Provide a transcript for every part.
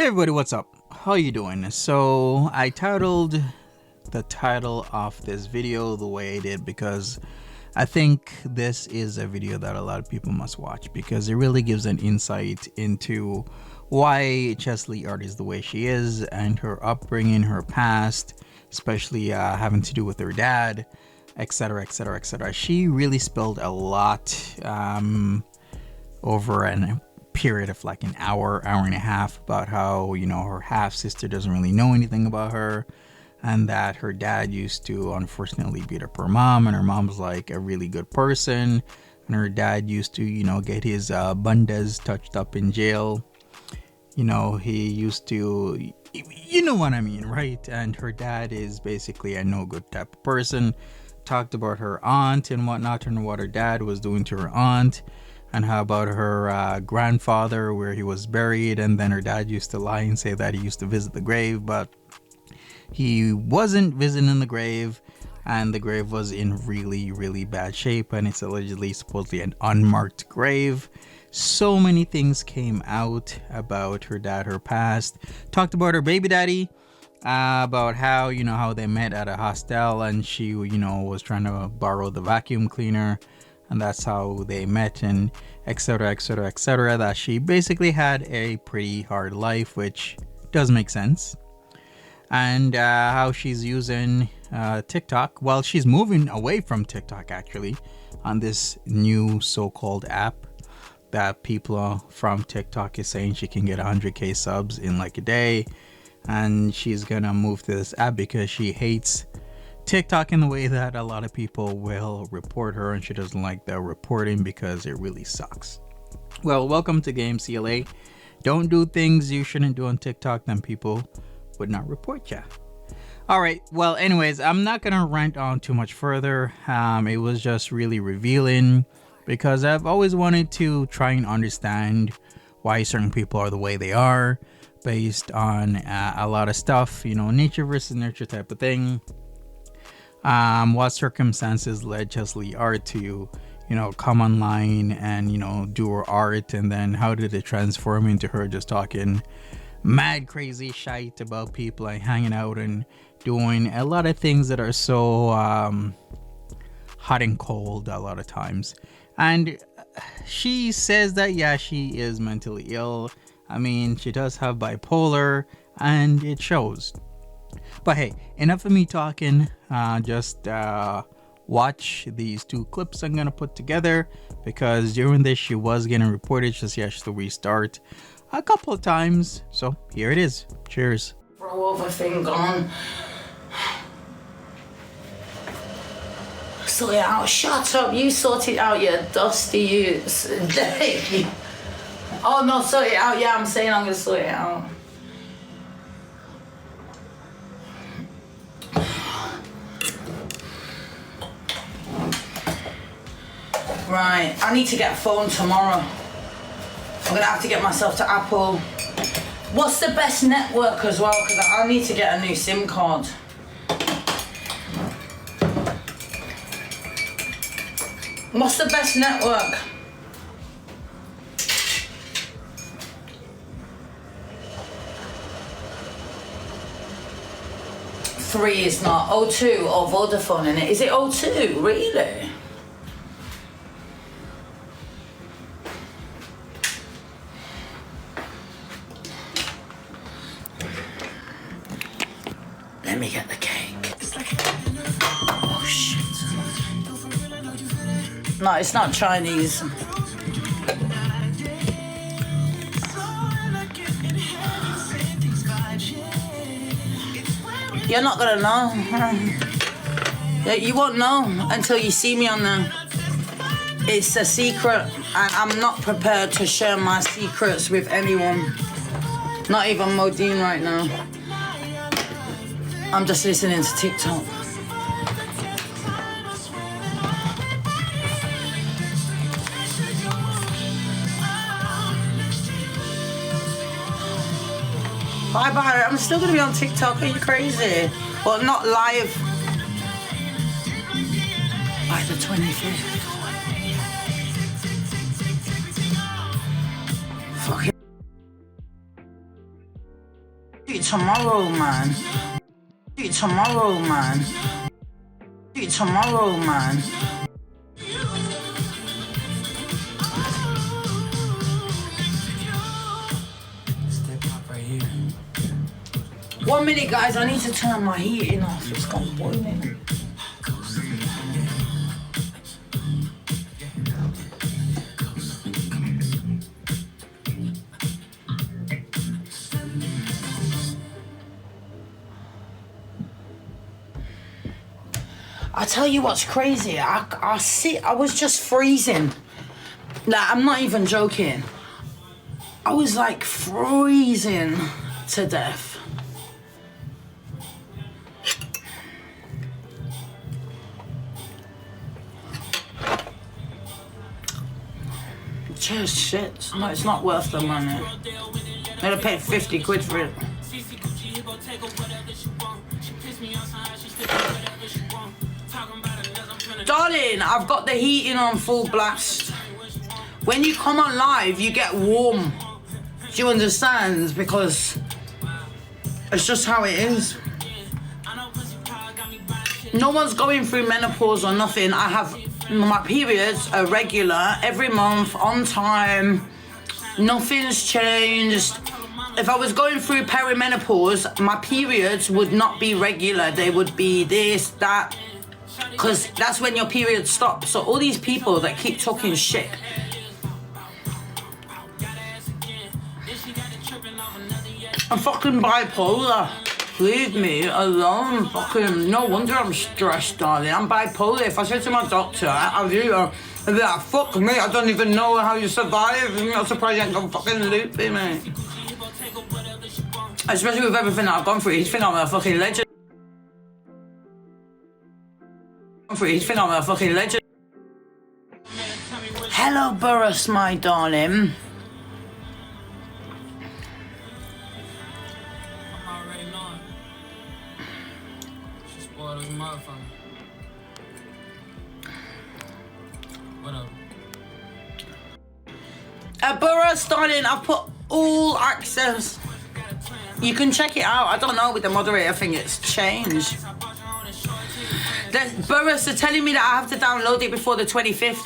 Hey everybody, what's up? How you doing? So I titled the title of this video the way I did because I think this is a video that a lot of people must watch because it really gives an insight into why Chesley Art is the way she is and her upbringing, her past, especially having to do with her dad, etc, etc, etc. She really spilled a lot over a period of like an hour and a half about how, you know, her half sister doesn't really know anything about her, and that her dad used to unfortunately beat up her mom, and her mom's like a really good person, and her dad used to, you know, get his bundas touched up in jail. You know, he used to, you know what I mean, right? And her dad is basically a no good type of person. Talked about her aunt and whatnot, and what her dad was doing to her aunt, and how about her grandfather, where he was buried, and then her dad used to lie and say that he used to visit the grave, but he wasn't visiting the grave, and the grave was in really bad shape, and it's allegedly supposedly an unmarked grave. So many things came out about her dad, her past. Talked about her baby daddy, about how, you know, how they met at a hostel, and she, you know, was trying to borrow the vacuum cleaner, and that's how they met, and etc, etc, etc. That she basically had a pretty hard life, which does make sense. And how she's using TikTok. Well, she's moving away from TikTok actually on this new so-called app that people from TikTok is saying she can get 100k subs in like a day, and she's gonna move to this app because she hates TikTok in the way that a lot of people will report her, and she doesn't like the reporting because it really sucks. Well, welcome to Game CLA. Don't do things you shouldn't do on TikTok, then people would not report you. Alright, well anyways, I'm not gonna rant on too much further. It was just really revealing because I've always wanted to try and understand why certain people are the way they are based on a lot of stuff, you know, nature versus nurture type of thing. What circumstances led Chesley Art to, you know, come online and, you know, do her art, and then how did it transform into her just talking mad crazy shite about people and hanging out and doing a lot of things that are so hot and cold a lot of times. And she says that, yeah, she is mentally ill. I mean, she does have bipolar, and it shows. But hey, enough of me talking. Just watch these two clips I'm gonna put together, because during this she was getting reported. Just yeah, to restart a couple of times. So here it is. Cheers. Throw over thing gone. Sort it out. Shut up. You sort it out, you dusty you. Oh no, sort it out. Yeah, I'm saying I'm gonna sort it out. Right, I need to get a phone tomorrow. I'm gonna have to get myself to Apple. What's the best network as well? Because I need to get a new SIM card. What's the best network? Three is not. O2 or Vodafone in it. Is it O2? Really? Let me get the cake. Oh shit. No, it's not Chinese. You're not gonna know. You won't know until you see me on there. It's a secret, and I'm not prepared to share my secrets with anyone. Not even Modine right now. I'm just listening to TikTok. Bye bye. I'm still gonna be on TikTok. Are you crazy? Well, not live. By the 25th. Fucking. Do it tomorrow, man. Do it tomorrow, man. Do it tomorrow, man. Step up right here. 1 minute, guys. I need to turn my heating off. It's gone boiling. I tell you what's crazy. I was just freezing. Like, I'm not even joking. I was like freezing to death. Just shit. No, it's not worth the money. I'm gonna pay 50 quid for it. Darling, I've got the heating on full blast. When you come on live, you get warm. Do you understand? Because it's just how it is. No one's going through menopause or nothing. I have my periods are regular, every month, on time. Nothing's changed. If I was going through perimenopause, my periods would not be regular. They would be this, that. Because that's when your period stops. So all these people that keep talking shit. I'm fucking bipolar. Leave me alone. Fucking no wonder I'm stressed, darling. I'm bipolar. If I said to my doctor, I'd be like, fuck me, I don't even know how you survive. I'm not surprised you ain't got fucking loopy, mate. Especially with everything that I've gone through, he'd think I'm a fucking legend. Hello, Burris, my darling. I'm already knowing. She's spoiled as a motherfucker. Whatever. Burris, darling, I've put all access. You can check it out. I don't know, with the moderator thing, it's changed. Burris are telling me that I have to download it before the 25th.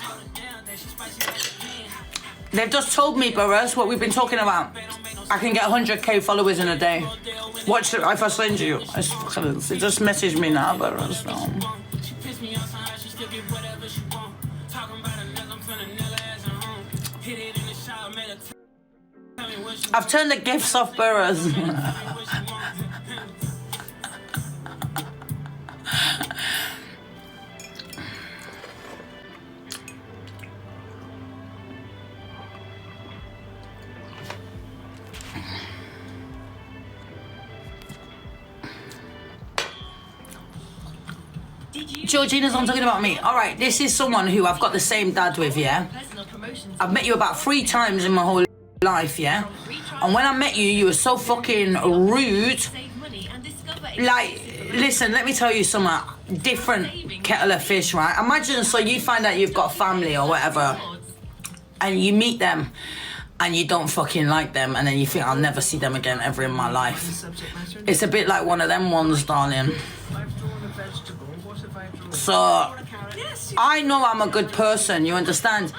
They've just told me, Burris, what we've been talking about. I can get 100k followers in a day. Watch it if I send you. Just message me now, Burris. I've turned the gifts off, Burris. Georgina's on talking about me. All right, this is someone who I've got the same dad with, yeah? I've met you about 3 times in my whole life, yeah? And when I met you, you were so fucking rude. Like, listen, let me tell you something. Different kettle of fish, right? Imagine, so you find out you've got family or whatever, and you meet them, and you don't fucking like them, and then you think, I'll never see them again ever in my life. It's a bit like one of them ones, darling. So, I know I'm a good person, you understand?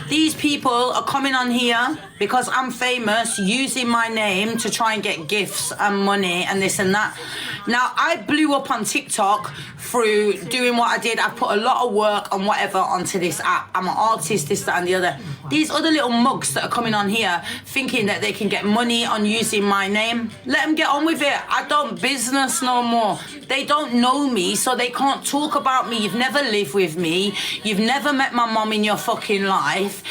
These people are coming on here because I'm famous, using my name to try and get gifts and money and this and that. Now, I blew up on TikTok through doing what I did. I put a lot of work and whatever onto this app. I'm an artist, this, that, and the other. These other little mugs that are coming on here thinking that they can get money on using my name, let them get on with it. I don't business no more. They don't know me, so they can't talk about me. You've never lived with me. You've never met my mom in your fucking life.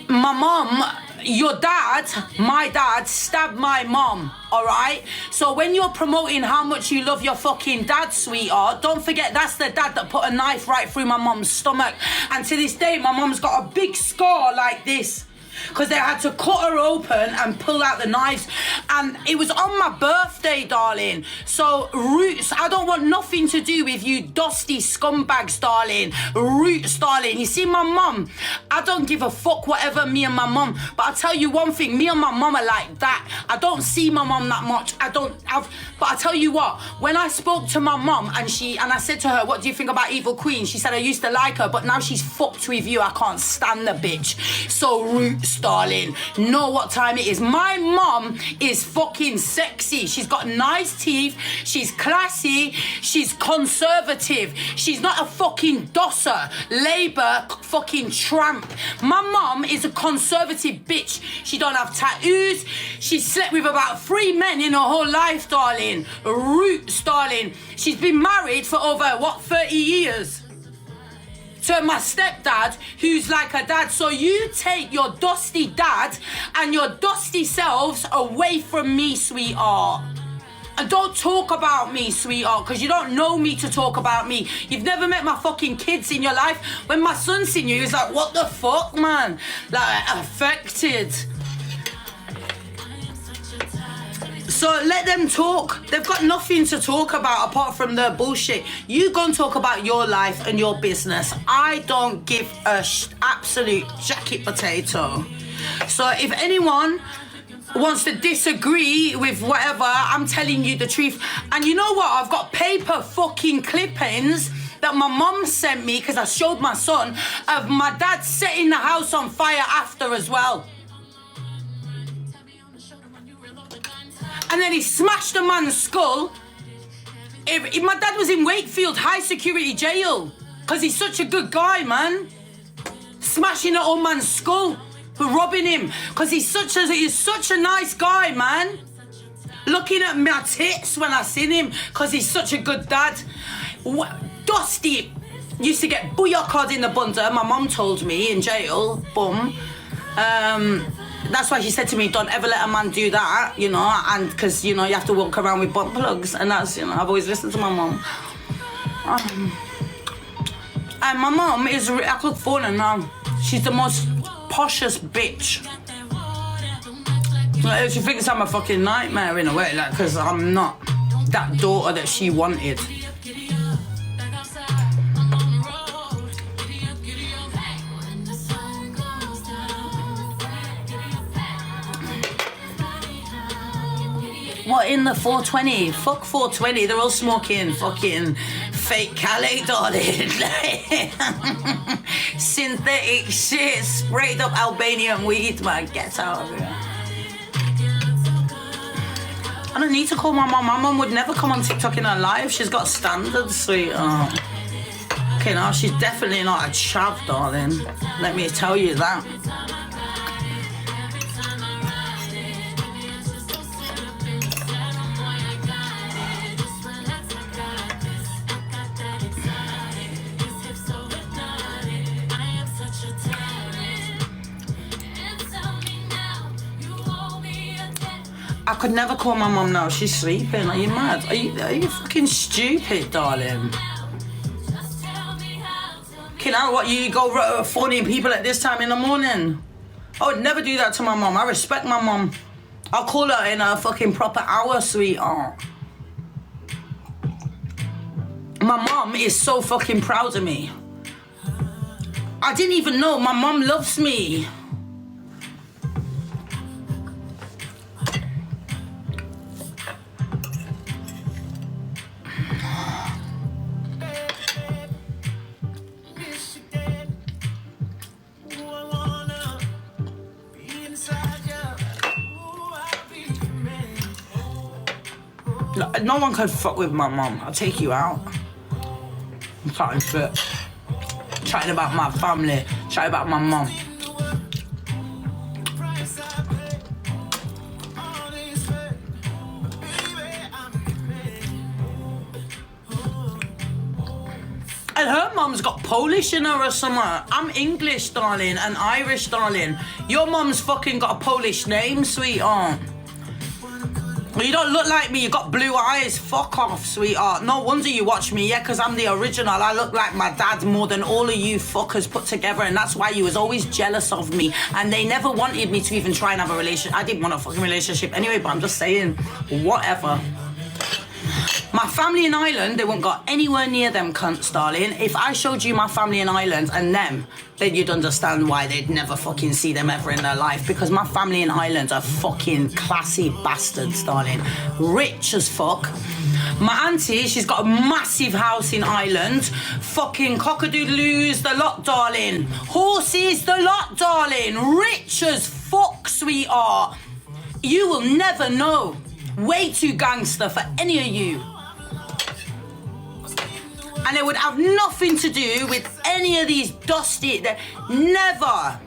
My mom, your dad, my dad stabbed my mom, all right? So when you're promoting how much you love your fucking dad, sweetheart, don't forget that's the dad that put a knife right through my mom's stomach. And to this day, my mom's got a big scar like this. because they had to cut her open and pull out the knives. And it was on my birthday, darling. So, Roots, I don't want nothing to do with you dusty scumbags, darling. Roots, darling. You see, my mum, I don't give a fuck whatever me and my mum. But I'll tell you one thing, me and my mum are like that. I don't see my mum that much. But I tell you what, when I spoke to my mum and I said to her, what do you think about Evil Queen? She said, I used to like her, but now she's fucked with you. I can't stand the bitch. So, Roots, darling, know what time it is. My mum is fucking sexy. She's got nice teeth. She's classy. She's conservative. She's not a fucking dosser, Labour fucking tramp. My mum is a conservative bitch. She don't have tattoos. She slept with about 3 men in her whole life, darling. Roots, darling. She's been married for over, 30 years? To my stepdad, who's like her dad. So you take your dusty dad and your dusty selves away from me, sweetheart. And don't talk about me, sweetheart, because you don't know me to talk about me. You've never met my fucking kids in your life. When my son seen you, he's like, what the fuck, man? Like, affected. So let them talk. They've got nothing to talk about apart from their bullshit. You go and talk about your life and your business. I don't give a absolute jacket potato. So if anyone wants to disagree with whatever, I'm telling you the truth. And you know what? I've got paper fucking clippings that my mum sent me because I showed my son of my dad setting the house on fire after as well. And then he smashed a man's skull. If my dad was in Wakefield high security jail because he's such a good guy, man. Smashing an old man's skull for robbing him because he's such a nice guy, man. Looking at my tits when I seen him because he's such a good dad. Dusty used to get booyaka'd in the bunda. My mum told me in jail. Bum. That's why she said to me, don't ever let a man do that, you know, and because, you know, you have to walk around with butt plugs, and that's, you know, I've always listened to my mum. And my mum is, I could phone her now. She's the most poshest bitch. Like, she thinks I'm a fucking nightmare in a way, like, because I'm not that daughter that she wanted. What, in the 420? Fuck 420, they're all smoking fucking fake Calais, darling. Synthetic shit, sprayed up Albanian weed, man. Get out of here. I don't need to call my mum. My mum would never come on TikTok in her life. She's got standards, sweetheart. Okay, now she's definitely not a chav, darling. Let me tell you that. I could never call my mum now. She's sleeping. Are you mad? Are you fucking stupid, darling? Okay, now what? You go phoning people at this time in the morning? I would never do that to my mum. I respect my mum. I'll call her in a fucking proper hour, sweetheart. My mum is so fucking proud of me. I didn't even know my mum loves me. No one can fuck with my mum. I'll take you out. I'm chatting shit. Chatting about my family. Chatting about my mum. And her mum's got Polish in her or something. I'm English, darling, and Irish, darling. Your mum's fucking got a Polish name, sweetheart. You don't look like me, you got blue eyes. Fuck off, sweetheart. No wonder you watch me, yeah, because I'm the original. I look like my dad more than all of you fuckers put together, and that's why you was always jealous of me. And they never wanted me to even try and have a relationship. I didn't want a fucking relationship anyway, but I'm just saying, whatever. My family in Ireland, they wouldn't got anywhere near them cunts, darling. If I showed you my family in Ireland and them, then you'd understand why they'd never fucking see them ever in their life. Because my family in Ireland are fucking classy bastards, darling. Rich as fuck. My auntie, she's got a massive house in Ireland. Fucking cockadoodleoos, the lot, darling. Horses, the lot, darling. Rich as fuck, sweetheart. You will never know. Way too gangster for any of you. And it would have nothing to do with any of these dusty... Never.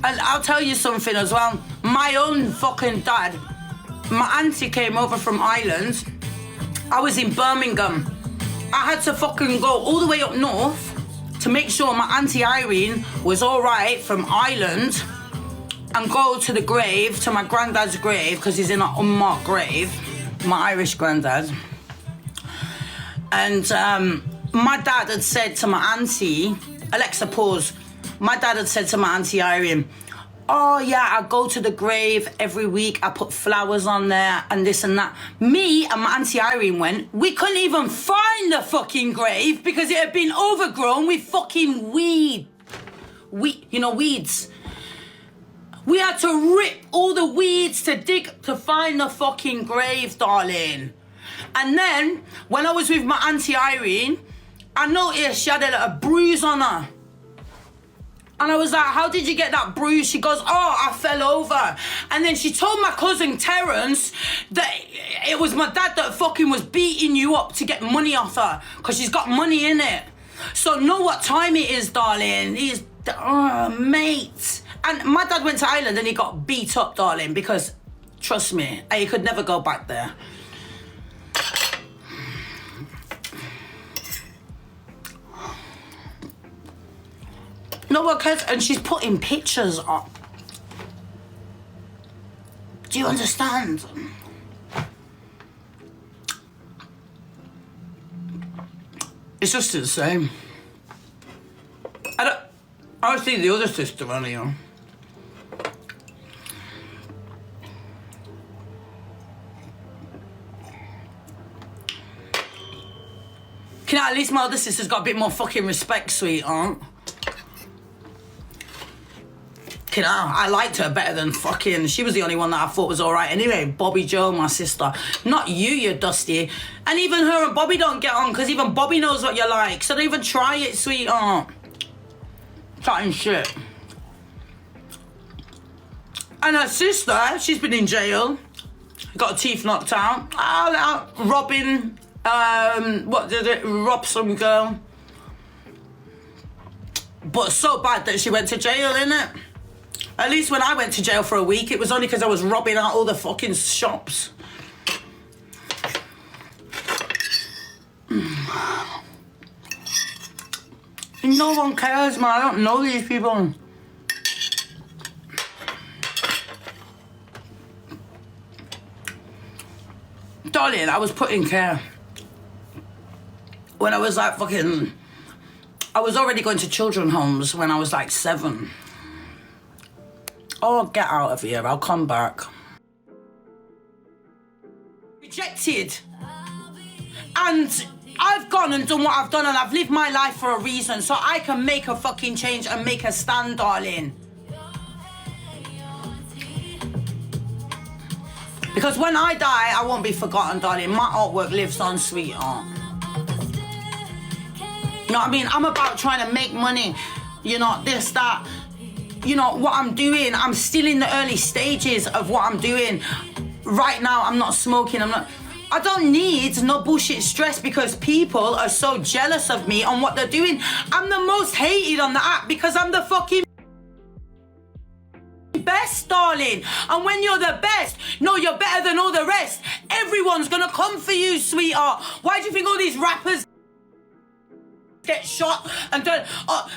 And I'll tell you something as well. My own fucking dad, my auntie came over from Ireland. I was in Birmingham. I had to fucking go all the way up north to make sure my auntie Irene was all right from Ireland, and go to the grave, to my granddad's grave, because he's in an unmarked grave, my Irish granddad. And my dad had said to my auntie, Alexa, pause. My dad had said to my auntie Irene, oh yeah, I go to the grave every week, I put flowers on there and this and that. Me and my auntie Irene went, we couldn't even find the fucking grave because it had been overgrown with fucking weeds. We had to rip all the weeds to dig to find the fucking grave, darling. And then, when I was with my auntie Irene, I noticed she had a little bruise on her. And I was like, how did you get that bruise? She goes, oh, I fell over. And then she told my cousin Terence that it was my dad that fucking was beating you up to get money off her, because she's got money in it. So know what time it is, darling. Mate. And my dad went to Ireland and he got beat up, darling, because, trust me, he could never go back there. No one cares, and she's putting pictures up. Do you understand? It's just the same. I don't see the other sister on here. At least my other sister's got a bit more fucking respect, sweetheart. I liked her better than fucking... She was the only one that I thought was all right. Anyway, Bobby Joe, my sister. Not you, you dusty. And even her and Bobby don't get on, because even Bobby knows what you like. So don't even try it, sweetheart. Chatting shit. And her sister, she's been in jail. Got her teeth knocked out. Robbing... rob some girl. But so bad that she went to jail, innit? At least when I went to jail for a week, it was only because I was robbing out all the fucking shops. No one cares, man. I don't know these people. Darling, I was put in care. When I was like fucking... I was already going to children's homes when I was like 7. Oh, get out of here. I'll come back. Rejected. And I've gone and done what I've done, and I've lived my life for a reason, so I can make a fucking change and make a stand, darling. Because when I die, I won't be forgotten, darling. My artwork lives on, sweetheart. You know what I mean? I'm about trying to make money. You know, this, that. You know, what I'm doing, I'm still in the early stages of what I'm doing. Right now, I'm not smoking, I don't need no bullshit stress because people are so jealous of me on what they're doing. I'm the most hated on the app because I'm the fucking best, darling. And when you're the best, no, you're better than all the rest. Everyone's gonna come for you, sweetheart. Why do you think all these rappers get shot and done.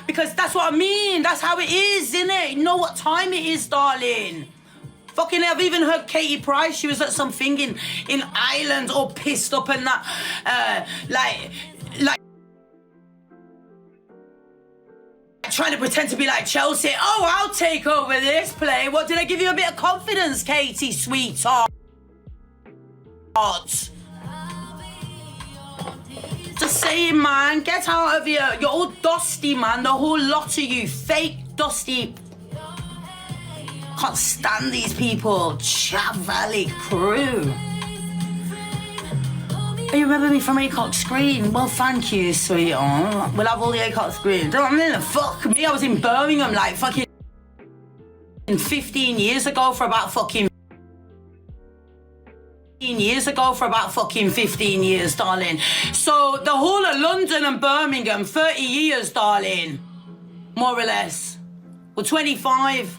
Because that's what I mean. That's how it is, innit? You know what time it is, darling. Fucking I've even heard Katie Price, she was at something in Ireland all pissed up and that, like trying to pretend to be like Chelsea. Oh, I'll take over this play. What, did I give you a bit of confidence, Katie, sweetheart? Just saying, man, get out of here. You're all dusty, man, the whole lot of you, fake dusty. Can't stand these people. Chat Valley crew. You remember me from ACOT Screen? Well, thank you, sweetheart. We'll have all the ACOT Screen. Don't mean fuck me. I was in Birmingham like fucking 15 years ago for about fucking 15 years, darling. So the whole of London and Birmingham, 30 years, darling. More or less. Well, 25.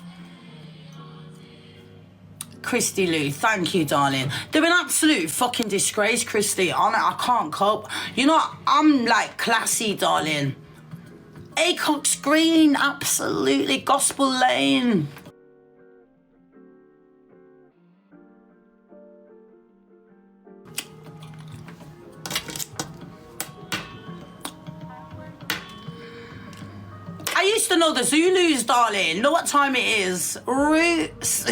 Christy Lou, thank you, darling. They're an absolute fucking disgrace, Christy. I can't cope. You know, I'm like classy, darling. ACOT Screen, absolutely. Gospel Lane. I used to know the Zulus, darling. Know what time it is? Roots.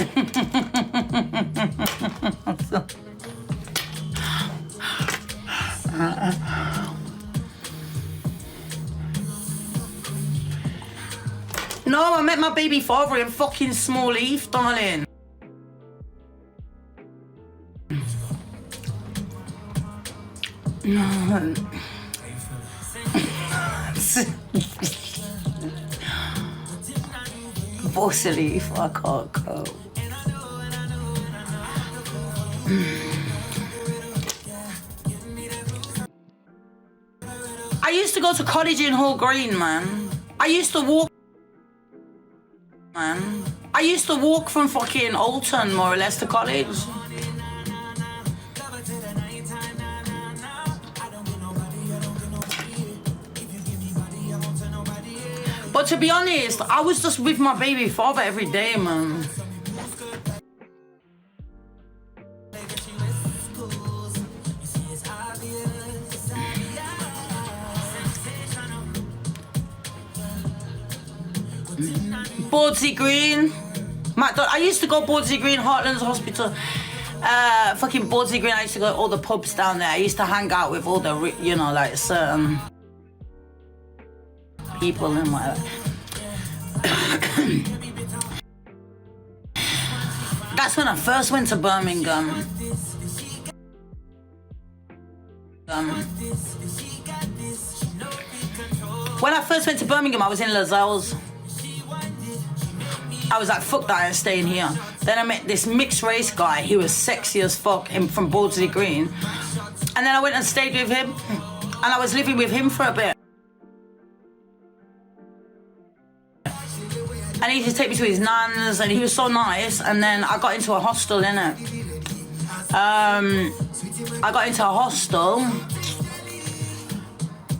No, I met my baby father in fucking Small Heath, darling. No. Bossily, if I can't cope. I used to go to college in Hall Green, man. I used to walk from fucking Alton, more or less, to college. But to be honest, I was just with my baby father every day, man. Bordsey Green. I used to go Bordsey Green, Heartlands Hospital. Fucking Bordsey Green, I used to go to all the pubs down there. I used to hang out with all the, you know, like certain people and whatever. That's when I first went to Birmingham. When I first went to Birmingham, I was in Lazelle's. I was like, fuck that, I'm staying here. Then I met this mixed race guy. He was sexy as fuck from Bordsey Green. And then I went and stayed with him. And I was living with him for a bit. And he used to take me to his nan's, and he was so nice. And then I got into a hostel, innit? I got into a hostel.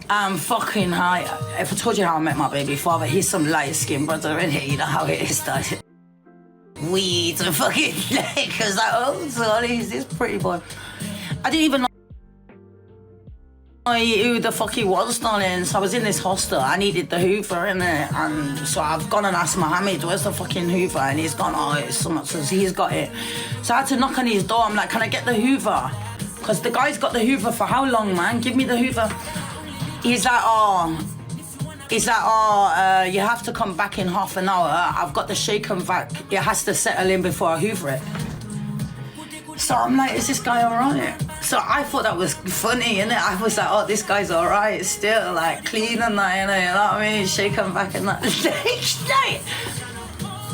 Fucking high. If I told you how I met my baby father, he's some light-skinned brother in here. You know how it is, does it? Weeds and fucking like, I was like, oh, so he's this pretty boy. I didn't even know who the fuck he was, darling. So I was in this hostel. I needed the Hoover, innit? And so I've gone and asked Mohammed, where's the fucking Hoover? And he's gone, oh, it's so much. So he's got it. So I had to knock on his door. I'm like, can I get the Hoover? Because the guy's got the Hoover for how long, man? Give me the Hoover. He's like, you have to come back in half an hour. I've got the shake and vac. It has to settle in before I Hoover it. So I'm like, is this guy all right? So I thought that was funny, innit? I was like, oh, this guy's all right still, like clean and that, innit? You know what I mean? Shake and vac and that.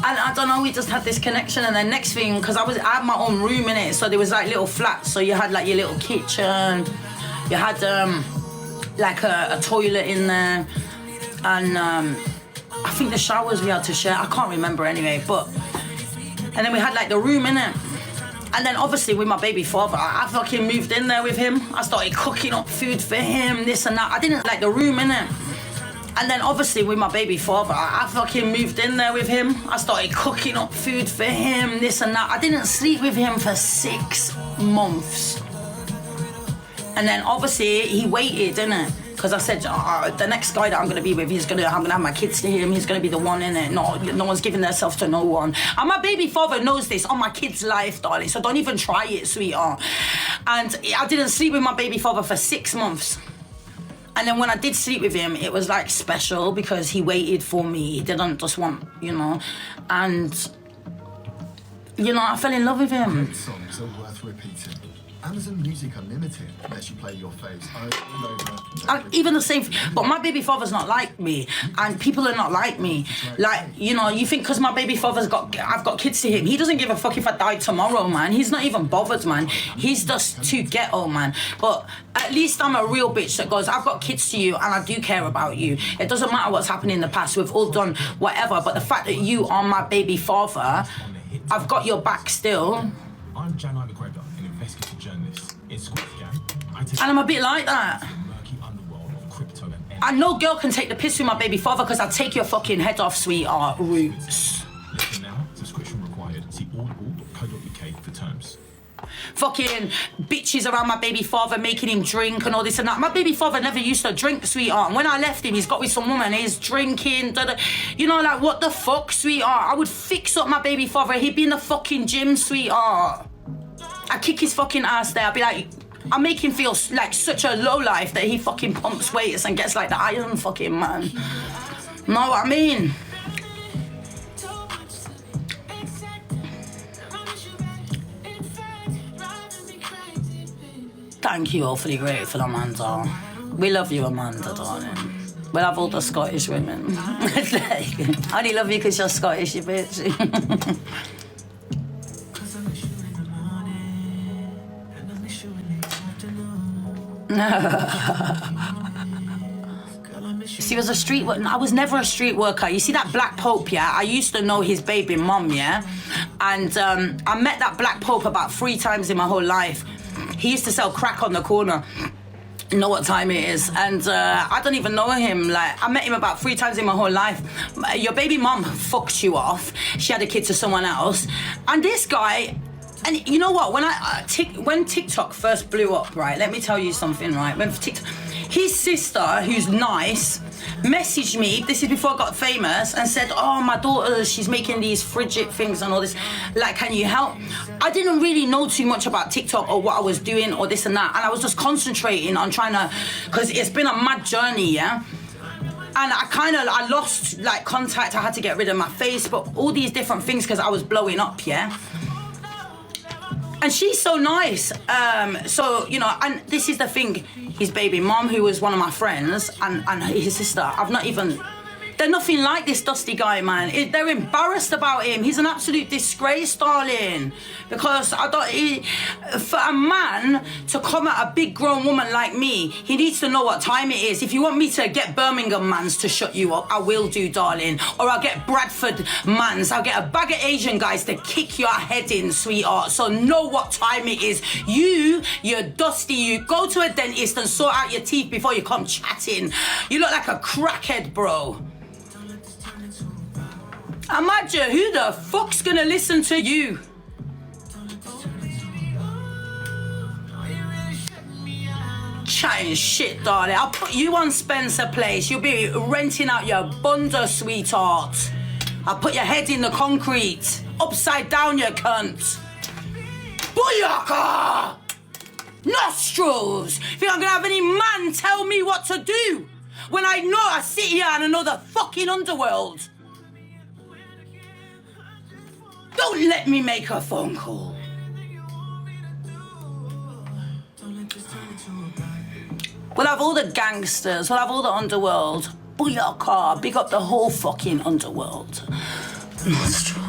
And I don't know, we just had this connection. And then next thing, because I had my own room in it, so there was like little flats. So you had like your little kitchen, you had like a toilet in there, and I think the showers we had to share. I can't remember anyway, and then we had like the room in it. And then obviously with my baby father, I fucking moved in there with him. I started cooking up food for him, this and that. I didn't like the room in it. And then obviously with my baby father, I fucking moved in there with him. I started cooking up food for him, this and that. I didn't sleep with him for 6 months. And then obviously he waited, didn't it? Because I said, the next guy that I'm going to be with, I'm going to have my kids to him. He's going to be the one, in it. No one's giving themselves to no one. And my baby father knows this on my kid's life, darling. So don't even try it, sweetheart. And I didn't sleep with my baby father for 6 months. And then when I did sleep with him, it was like special because he waited for me. He didn't just want, and, I fell in love with him. Great songs are worth repeating. Amazon Music Unlimited lets you play your faves over and over. Even the same, but my baby father's not like me, and people are not like me. Like, you think because my baby father's I've got kids to him, he doesn't give a fuck if I die tomorrow, man. He's not even bothered, man. He's just too ghetto, man. But at least I'm a real bitch that goes, I've got kids to you, and I do care about you. It doesn't matter what's happened in the past. We've all done whatever, but the fact that you are my baby father, I've got your back still. I'm Jan McGregor, an investigative journalist in Squid Scam. And I'm a bit like that. And no girl can take the piss with my baby father because I'd take your fucking head off, sweetheart. Roots. Listen now, subscription required. See audible.co.uk for terms. Fucking bitches around my baby father making him drink and all this and that. My baby father never used to drink, sweetheart. And when I left him, he's got with some woman, he's drinking, like, what the fuck, sweetheart? I would fix up my baby father. He'd be in the fucking gym, sweetheart. I'd kick his fucking ass there. I'd be like, I make him feel like such a low life that he fucking pumps weights and gets like the Iron fucking man. Know what I mean? Thank you, awfully grateful, Amanda. We love you, Amanda, darling. We love all the Scottish women. I only love you because you're Scottish, you bitch. See, I was never a street worker. You see that Black Pope, yeah? I used to know his baby mum, yeah? And I met that Black Pope about 3 times in my whole life. He used to sell crack on the corner. You know what time it is. And I don't even know him. Like, I met him about 3 times in my whole life. Your baby mum fucked you off. She had a kid to someone else. And this guy... And you know what? When TikTok first blew up, right? Let me tell you something, right? When TikTok, his sister, who's nice, messaged me. This is before I got famous, and said, "Oh, my daughter, she's making these frigid things and all this. Like, can you help?" I didn't really know too much about TikTok or what I was doing or this and that, and I was just concentrating on trying to, because it's been a mad journey, yeah. And I lost like contact. I had to get rid of my Facebook, all these different things because I was blowing up, yeah. And she's so nice. And this is the thing. His baby mom, who was one of my friends, and his sister, they're nothing like this dusty guy, man. They're embarrassed about him. He's an absolute disgrace, darling. Because for a man to come at a big grown woman like me, he needs to know what time it is. If you want me to get Birmingham mans to shut you up, I will do, darling. Or I'll get Bradford mans. I'll get a bag of Asian guys to kick your head in, sweetheart. So know what time it is. You're dusty. You go to a dentist and sort out your teeth before you come chatting. You look like a crackhead, bro. Imagine, who the fuck's gonna listen to you? Chatting shit, darling. I'll put you on Spencer Place. You'll be renting out your bunda, sweetheart. I'll put your head in the concrete. Upside down, you cunt. Booyaka'd! Nostrils! Think I'm gonna have any man tell me what to do? When I know I sit here and I know the fucking underworld. Don't let me make a phone call. We'll have all the gangsters, we'll have all the underworld. Booyaka'd, big up the whole fucking underworld. Nostrils.